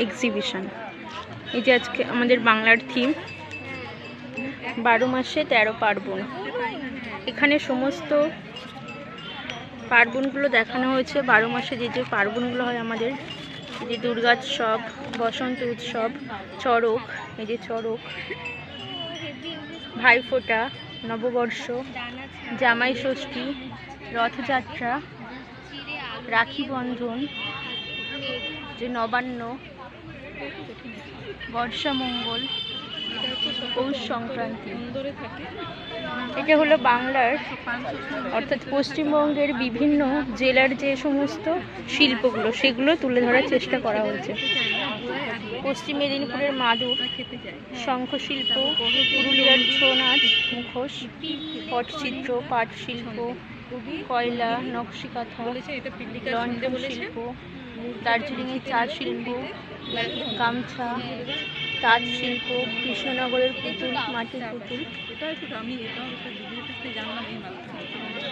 Exhibition. এই যে আজকে আমাদের বাংলার থিম 12 মাসে 13 পার্বণ। এখানে সমস্ত পার্বণগুলো দেখানো হয়েছে। 12 মাসে যে যে পার্বণগুলো হয় আমাদের, এই যে দুর্গোৎসব, বসন্ত উৎসব, চড়ক, এই যে চড়ক, ভাইফোঁটা, নববর্ষ, জামাই ষষ্ঠী, রথযাত্রা, রাখি বন্ধন, যে নবান্ন, বর্ষামঙ্গল, পৌষ সংক্রান্তি। এটা হলো বাংলার অর্থাৎ পশ্চিমবঙ্গের বিভিন্ন জেলার যে সমস্ত শিল্পগুলো সেগুলো তুলে ধরার চেষ্টা করা হয়েছে। পশ্চিম মেদিনীপুরের মাদুর, শঙ্খশিল্প, পুরুলিয়ার ছৌ নাচ, মুখোশ, পটচিত্র, পাট শিল্প, কয়লা, নকশি কাঁথা, লন্ঠন শিল্প, দার্জিলিংয়ের চা শিল্প, গামছা, তাঁত শিল্প, কৃষ্ণনগরের পুতুল, মাটির পুতুল।